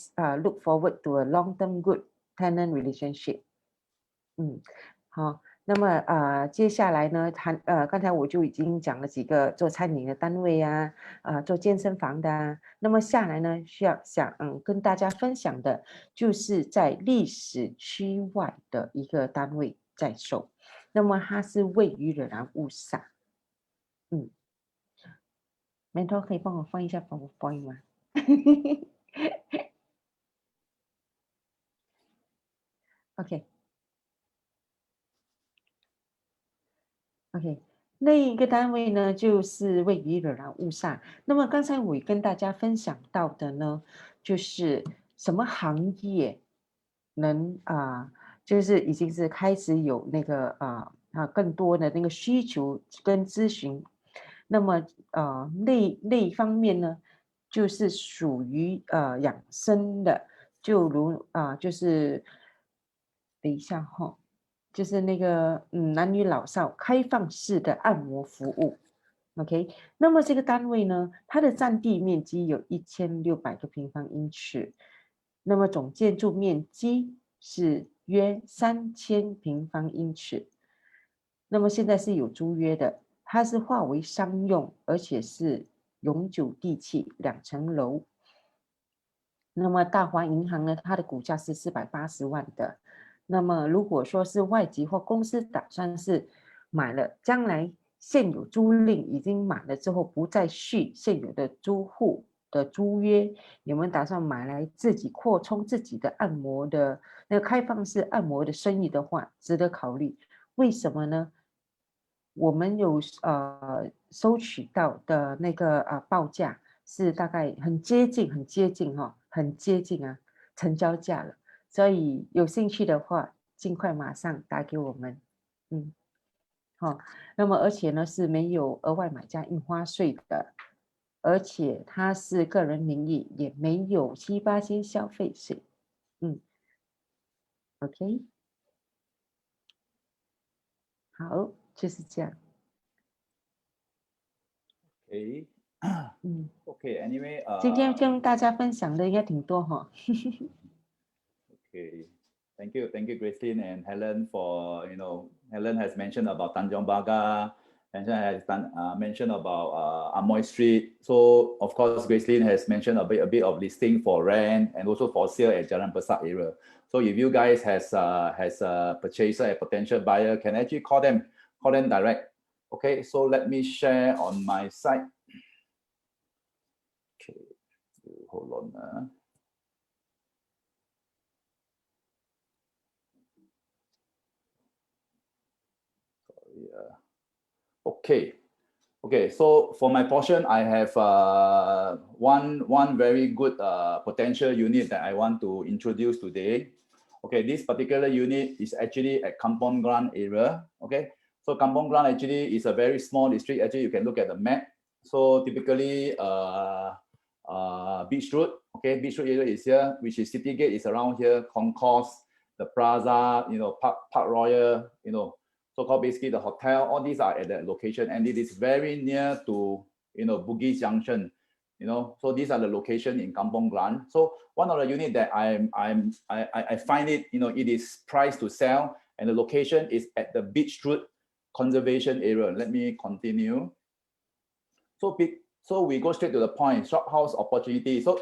look forward to a long-term good tenant relationship。好，那么接下来呢，刚才我就已经讲了几个做餐饮的单位啊，做健身房的啊。那么下来呢，需要跟大家分享的，就是在历史区外的一个单位在售。那么它是位于惹兰乌萨。mentor 可以帮我放一下 PowerPoint 吗？OK， 那一个单位呢，就是位于惹兰乌萨。那么刚才我也跟大家分享到的呢，就是什么行业能就是已经是开始有那个更多的那个需求跟咨询。那么那一方面呢，就是属于养生的，就如就是等一下哈。就是那个男女老少开放式的按摩服务 ，OK。那么这个单位呢，它的占地面积有1600个平方英尺，那么总建筑面积是约3000平方英尺。那么现在是有租约的，它是划为商用，而且是永久地契，2层楼。那么大华银行呢，它的股价是480万的。那么如果说是外籍或公司打算是买了，将来现有租赁已经满了之后，不再续现有的租户的租约，你们打算买来自己扩充自己的按摩的那个开放式按摩的生意的话，值得考虑。为什么呢？我们有收取到的那个报价是大概很接近成交价了。所以有兴趣的话，尽快马上打给我们。那么而且呢是没有额外买家印花税的，而且它是个人名义，也没有7%消费税。OK， 好，就是这样。Okay, anyway, 今天跟大家分享的应该挺多哈。Okay, thank you, Gracelynn and Helen for Helen has mentioned about Tanjong Pagar, and has mentioned about Amoy Street. So of course, Gracelynn has mentioned a bit of listing for rent and also for sale at Jalan Besar area. So if you guys has a purchaser, a potential buyer, can actually call them direct. Okay, so let me share on my side. Okay, hold on. Okay. So for my portion, I have one very good potential unit that I want to introduce today. Okay, this particular unit is actually at Kampong Glam area. Okay, so Kampong Glam actually is a very small district. Actually, you can look at the map. So typically, Beach Road. Okay, Beach Road area is here, which is City Gate is around here. Concourse, the Plaza, Park Royal, so-called basically the hotel. All these are at that location, and it is very near to Bugis Junction. So these are the location in Kampong Glam. So one of the unit that I find it, it is priced to sell, and the location is at the Beach Road conservation area. Let me continue. So we go straight to the point. Shophouse opportunity. So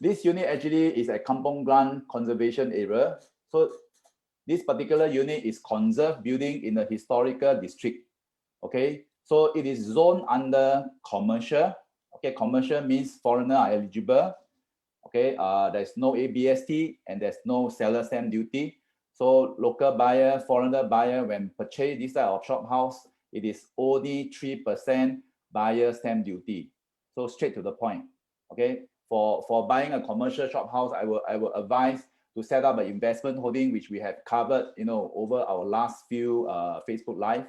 this unit actually is at Kampong Glam conservation area. So this particular unit is conserved building in the historical district. Okay, so it is zoned under commercial. Okay, commercial means foreigner are eligible. Okay, there's no ABST and there's no seller stamp duty. So local buyer, foreigner buyer, when purchase this type of shop house, it is only 3% buyer stamp duty. So straight to the point. Okay, for buying a commercial shop house, I will advise to set up an investment holding, which we have covered, over our last few Facebook Live.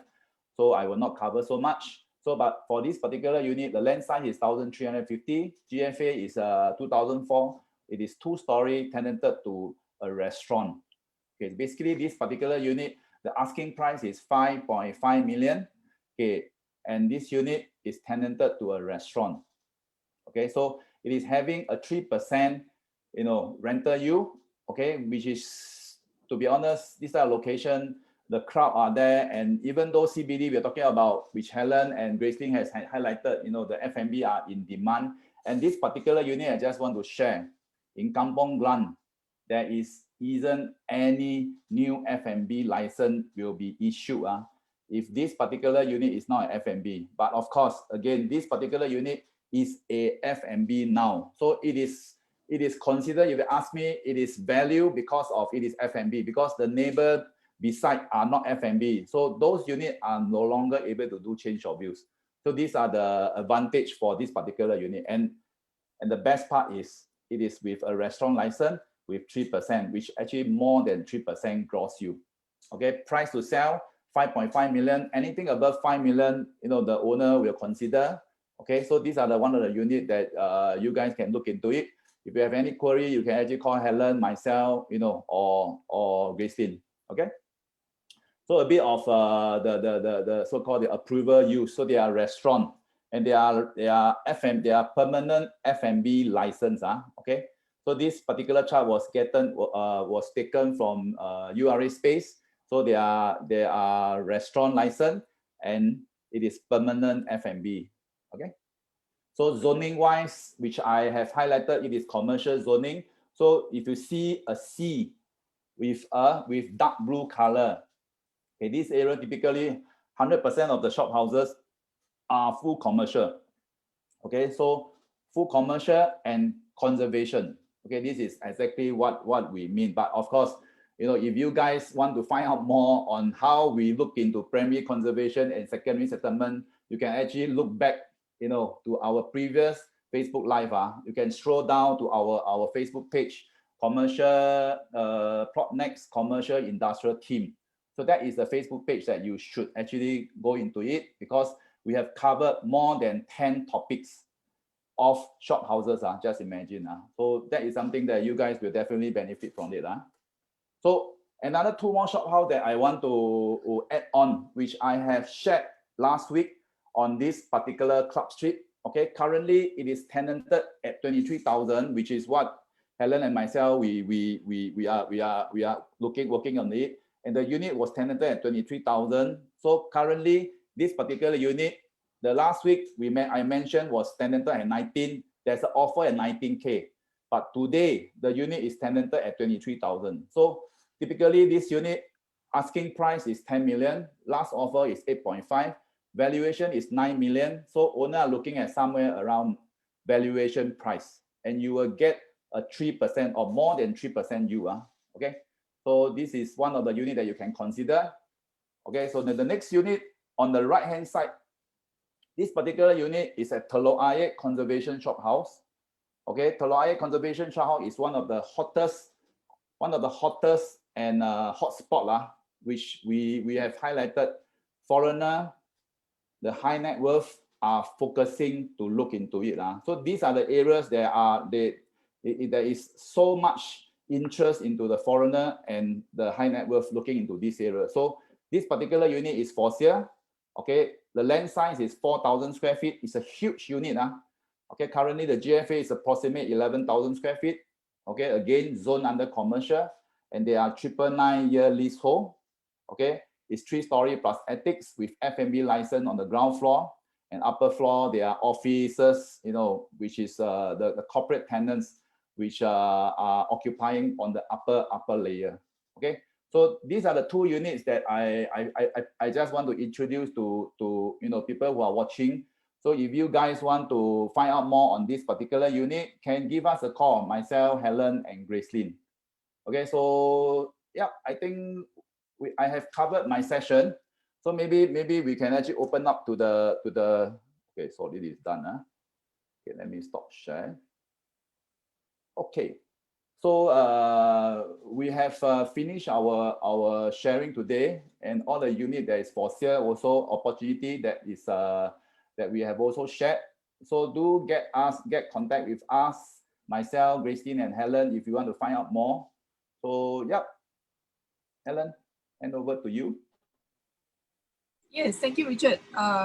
So I will not cover so much. So, but for this particular unit, the land size is 1,350. GFA is 2004. It is 2-story tenanted to a restaurant. Okay, basically this particular unit, the asking price is 5.5 million. Okay, and this unit is tenanted to a restaurant. Okay, so it is having a 3%, rental yield. Okay, which is, to be honest, this location, the crowd are there, and even though CBD we're talking about, which Helen and Gracelynn has highlighted, the F&B are in demand, and this particular unit I just want to share, in Kampong Glam, there isn't any new F&B license will be issued if this particular unit is not an F&B. But of course, again, this particular unit is a F&B now, so it is considered, if you ask me, it is value because of it is F&B, because the neighbor beside are not F&B. So those units are no longer able to do change of use. So these are the advantage for this particular unit. And the best part is it is with a restaurant license with 3%, which actually more than 3% gross yield. Okay, price to sell 5.5 million. Anything above 5 million, the owner will consider. Okay, so these are the one of the unit that you guys can look into it. If you have any query, you can actually call Helen, myself, or Gracelynn. Okay. So a bit of the so-called the approval use. So they are restaurant and they are permanent F&B license. Okay. So this particular chart was taken from URA Space. So they are restaurant license and it is permanent F&B. Okay. So zoning wise, which I have highlighted, it is commercial zoning. So if you see a C with dark blue color, okay, this area typically 100% of the shop houses are full commercial. Okay, so full commercial and conservation. Okay, this is exactly what we mean. But of course, if you guys want to find out more on how we look into primary conservation and secondary settlement, you can actually look back, to our previous Facebook Live. You can scroll down to our Facebook page, commercial Plotnext commercial industrial team. So that is the Facebook page that you should actually go into it, because we have covered more than 10 topics of shop houses. Just imagine. So that is something that you guys will definitely benefit from it. So another 2 more shop house that I want to add on, which I have shared last week on this particular Club Street. Okay, currently it is tenanted at 23,000, which is what Helen and myself we are working on it. And the unit was tenanted at 23,000. So currently, this particular unit, the last week I mentioned was tenanted at 19. There's an offer at 19K. But today, the unit is tenanted at 23,000. So typically, this unit asking price is 10 million. Last offer is 8.5. Valuation is 9 million. So owner are looking at somewhere around valuation price. And you will get a 3% or more than 3% yield. Okay. So this is one of the units that you can consider. Okay, so the next unit on the right-hand side, this particular unit is a Telok Ayer Conservation Shop House. Okay, Telok Ayer Conservation Shop House is one of the hottest and hotspot, which we have highlighted. Foreigner, the high net worth are focusing to look into it. So these are the areas there is so much interest into the foreigner and the high net worth looking into this area. So this particular unit is for sale. Okay, the land size is 4,000 square feet. It's a huge unit. Okay, currently the GFA is approximately 11,000 square feet. Okay, again, zone under commercial, and they are 999-year leasehold. Okay, it's 3-story plus attics with F&B license on the ground floor, and upper floor there are offices, which is the corporate tenants, which are occupying on the upper layer. Okay, so these are the 2 units that I just want to introduce to people who are watching. So if you guys want to find out more on this particular unit, can give us a call, myself, Helen, and Gracelynn. Okay, so yeah, I think I have covered my session. So maybe we can actually open up to the okay, so this is done. Okay, let me stop share. Okay, so we have finished our sharing today, and all the unit that is for sale, also opportunity that is that we have also shared. So do get contact with us, myself, Gracelynn, and Helen if you want to find out more. So yeah, Helen, hand over to you. Yes, thank you, Richard.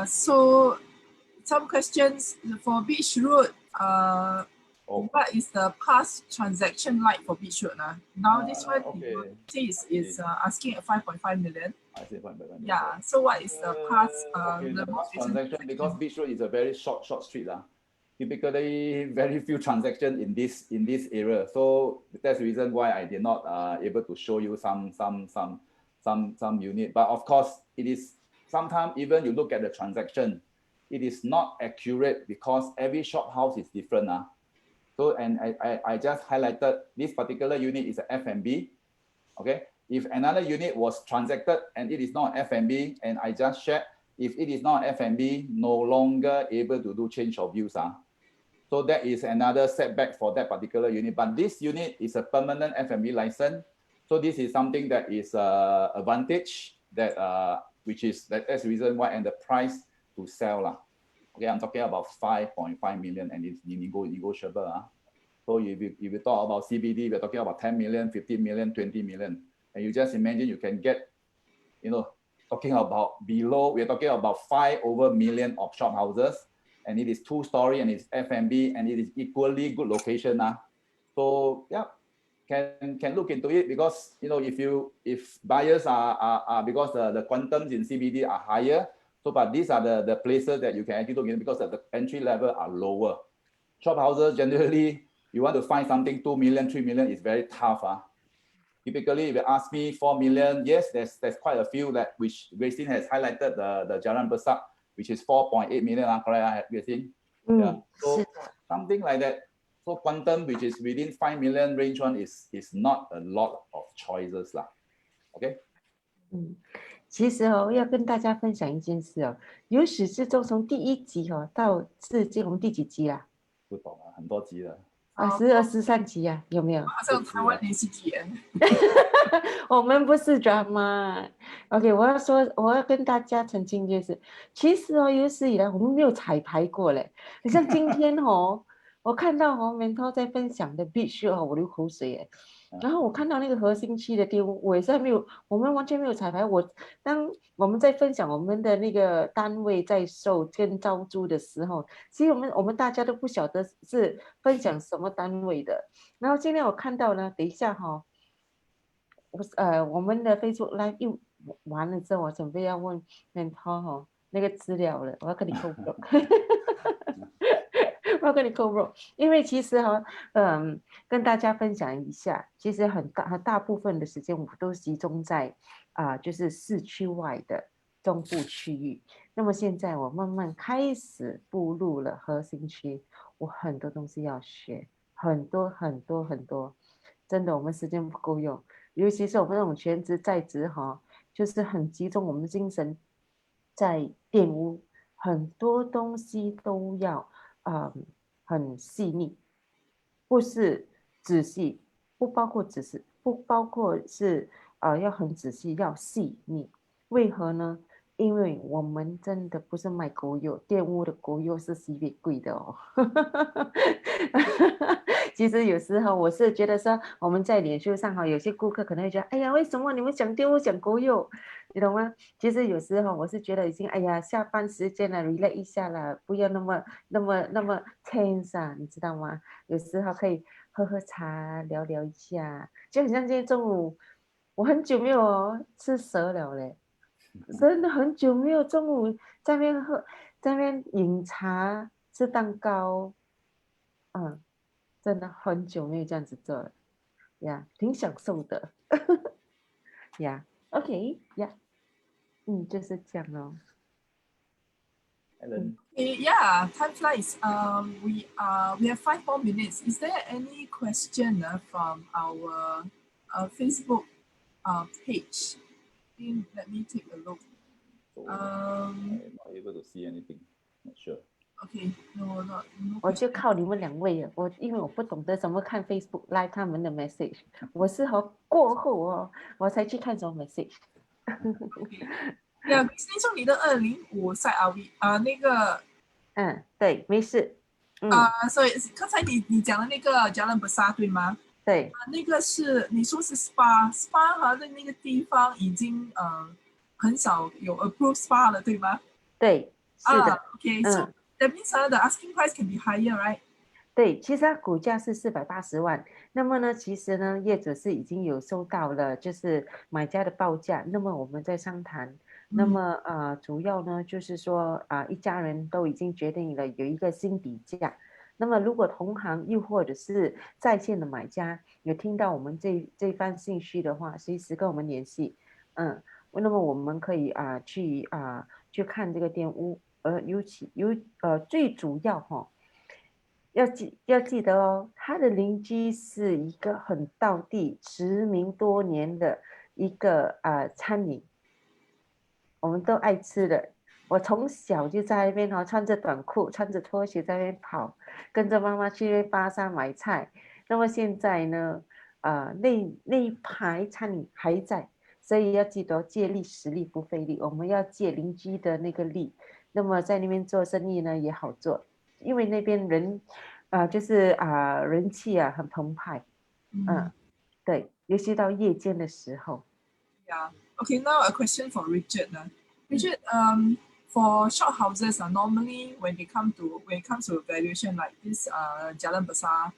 So some questions for Beach Road. What is the past transaction like for Beach Road? Now this one okay. is asking at 5.5 million. I see 5.5 million. Yeah. So what is the past okay, the past transaction? Because Beach Road is a very short street. Typically, very few transactions in this area. So that's the reason why I did not able to show you some unit. But of course, it is sometimes even you look at the transaction, it is not accurate because every shop house is different. So and I just highlighted this particular unit is a F&B. Okay, if another unit was transacted and it is not F&B, and I just shared, if it is not F&B, no longer able to do change of use. So that is another setback for that particular unit. But this unit is a permanent F&B license. So this is something that is advantage that that's the reason why, and the price to sell. Okay, I'm talking about 5.5 million, and it's negotiable. So if you talk about CBD, we're talking about 10 million, 15 million, 20 million. And you just imagine you can get, talking about below, we're talking about 5 over million of shop houses. And it is 2-story and it's F&B and it is equally good location. So yeah, can look into it, because if buyers are because the quantums in CBD are higher. So but these are the places that you can actually look into, because the entry level are lower. Shop houses generally, you want to find something 2 million, 3 million is very tough. Typically, if you ask me 4 million, yes, there's quite a few that which Gracelynn has highlighted, the Jalan Besar, which is 4.8 million, correct, Gracelynn? Yeah. So something like that. So quantum, which is within 5 million range one, is not a lot of choices. Okay? 其实要跟大家分享一件事由始至终从第1集到至今我们第几集啦？不懂很多集了。12、13集有没有？好像台湾连续剧我们不是 drama。OK， 我要跟大家澄清一件事，其实有史以来我们没有彩排过嘞。你像今天我看到mentor 在分享的 beach 我流口水耶。然后我看到那个核心区的店屋，我也是我们完全没有彩排。当我们在分享我们的那个单位在售跟招租的时候，其实我们大家都不晓得是分享什么单位的。然后今天我看到呢，等一下我们的 Facebook Live 一完了之后，我准备要问 mentor 那个资料了，我要跟你沟通。我要跟你沟，因为其实跟大家分享一下，其实很大部分的时间我都集中在就是市区外的中部区域。那么现在我慢慢开始步入了核心区，我很多东西要学，很多，真的我们时间不够用，尤其是我们那种全职在职就是很集中我们的精神在店屋，很多东西都要很细腻，不是仔细，不包括是要很仔细，要细腻。为何呢？因为我们真的不是卖狗肉，店屋的狗肉是特别贵的其实有时候我是觉得说，我们在脸书上有些顾客可能会觉得，哎呀，为什么你们讲店屋讲狗肉？你懂吗？其实有时候我是觉得已经，哎呀，下班时间了 ，relax 一下了，不要那么 tense 你知道吗？有时候可以喝茶，聊一下，就很像今天中午，我很久没有吃蛇了嘞。真的很久没有中午在那边饮茶吃蛋糕，真的很久没有这样子做了呀，挺享受的呀。OK 呀，就是这样咯。Helen. Okay, yeah, time flies. We have 5 more minutes. Is there any question from our Facebook page? Let me take a look. So I'm not able to see anything. Not sure. Okay, no 我就靠你们2位了，因为我不懂得怎么看 Facebook Live 他们的 message， 我是过后我才去看什么 message。Yeah, 送你的205赛那个，对，没事。所以刚才你讲的那个 Jalan Besar 对吗？对，那个是你说是 spa 好像那个地方已经很少有 approved spa 了，对吗？对，是的。Okay, so that means the asking price can be higher, right? 对，其实它股价是480万。那么呢，其实呢，业主是已经有收到了，就是买家的报价。那么我们在商谈。那么主要呢，就是说一家人都已经决定了有一个新底价。那么如果同行又或者是在线的买家有听到我们这番信息的话，随时跟我们联系。那么我们可以去看这个店屋。最主要要记得哦，他的邻居是一个很道地、驰名多年的一个餐饮，我们都爱吃的。我从小就在那边穿着短裤、穿着拖鞋在那边跑，跟着妈妈去巴沙买菜。那么现在呢，那一排餐饮还在，所以要记得借力使力不费力，我们要借邻居的那个力。那么在那边做生意呢也好做，因为那边人就是人气很澎湃。对，尤其到夜间的时候。Yeah. Okay, now a question for Richard. Richard, for shophouses, normally when it comes to valuation like this Jalan Besar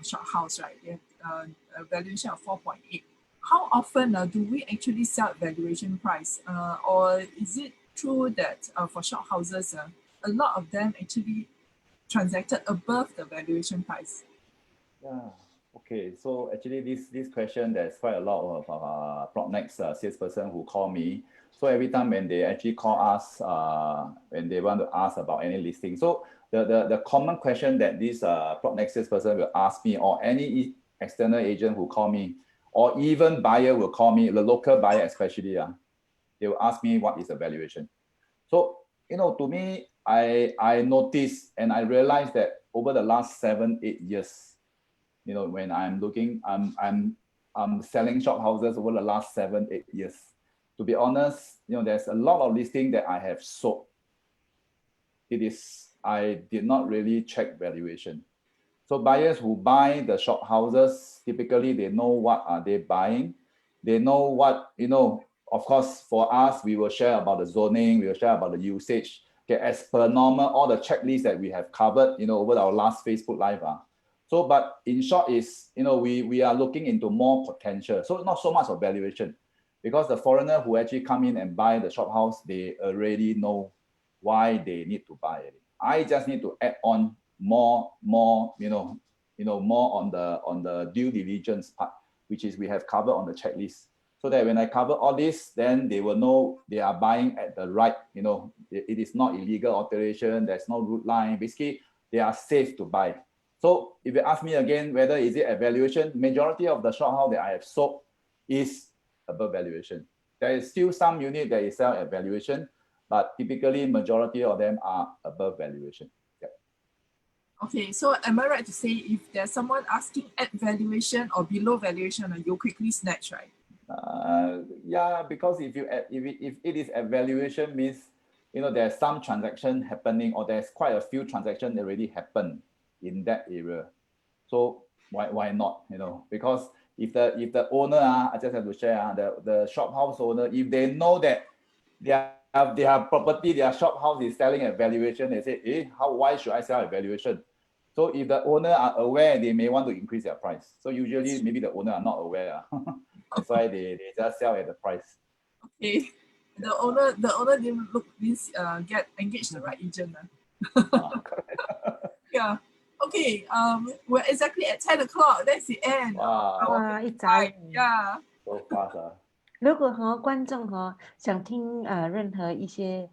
shophouse, right? They have a valuation of 4.8. How often do we actually sell at valuation price? Or is it true that for shophouses, a lot of them actually transacted above the valuation price? Yeah. Okay, so actually this question, there's quite a lot of PropNext salesperson who call me. So every time when they actually call us, when they want to ask about any listing, so the common question that this PropNext salesperson will ask me, or any external agent who call me, or even buyer will call me, the local buyer especially, they will ask me what is the valuation. So to me, I noticed and I realized that over the last 7-8 years, when I'm looking, I'm selling shop houses over the last 7-8 years. To be honest, there's a lot of listing that I have sold. I did not really check valuation. So buyers who buy the shop houses, typically they know what are they buying. They know what, of course, for us, we will share about the zoning, we will share about the usage. Okay, as per normal, all the checklists that we have covered, over our last Facebook Live. So, but in short is, we are looking into more potential. So not so much of valuation, because the foreigner who actually come in and buy the shop house, they already know why they need to buy it. I just need to add on more, more on the due diligence part, which is we have covered on the checklist. So that when I cover all this, then they will know they are buying at the right, it is not illegal alteration, there's no route line. Basically, they are safe to buy. So if you ask me again, whether is it a valuation, majority of the shop house that I have sold is above valuation. There is still some unit that is sell at valuation, but typically majority of them are above valuation. Yep. Okay, so am I right to say if there's someone asking at valuation or below valuation, you'll quickly snatch, right? Yeah, because if it is at valuation means there's some transaction happening, or there's quite a few transactions already happened in that area. So why not? Because if the owner, I just have to share, the shop house owner, if they know that their property, their shop house is selling at valuation, they say, why should I sell at valuation? So if the owner are aware, they may want to increase their price. So usually maybe the owner are not aware. That's why they just sell at the price. Okay. The owner didn't get engaged the right agent. Yeah. Okay, we're exactly at 10 o'clock. That's the end. Wow, So fast. 如果观众想听任何一些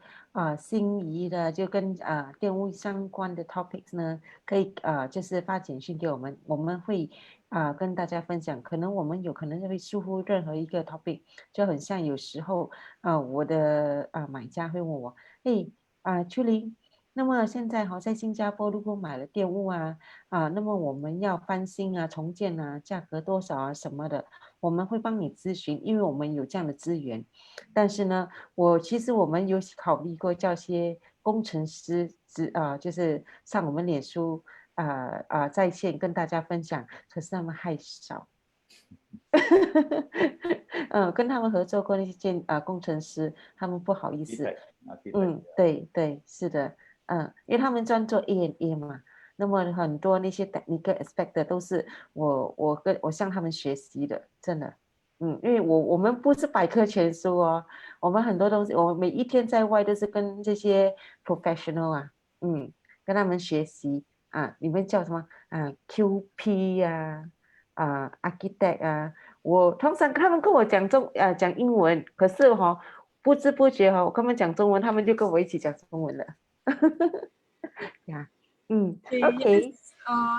心仪的就跟店屋相关的 topics 呢，可以就是发简讯给我们，我们会跟大家分享。可能我们有可能会疏忽任何一个 topic，就很像有时候我的买家会问我，秋玲，那么现在在新加坡如果买了店屋那么我们要翻新重建价格多少什么的，我们会帮你咨询，因为我们有这样的资源。但是呢，其实我们有考虑过叫些工程师就是上我们脸书在线跟大家分享，可是他们太少。跟他们合作过那些工程师，他们不好意思。对，是的，因为他们专做 A&A 嘛，那么很多那些 technical aspect 的都是我向他们学习的，真的。因为我们不是百科全书哦，我们很多东西，我每一天在外都是跟这些 professional 跟他们学习你们叫什么QP architect 我通常他们跟我讲讲英文，可是不知不觉我跟他们讲中文，他们就跟我一起讲中文了。Okay.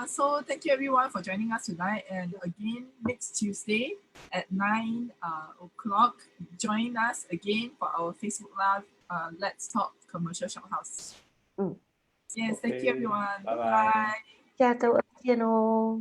So thank you everyone for joining us tonight, and again next Tuesday at 9 o'clock, join us again for our Facebook Live. Let's talk commercial shophouse. Yes, thank you everyone. Bye bye. 下周二见哦。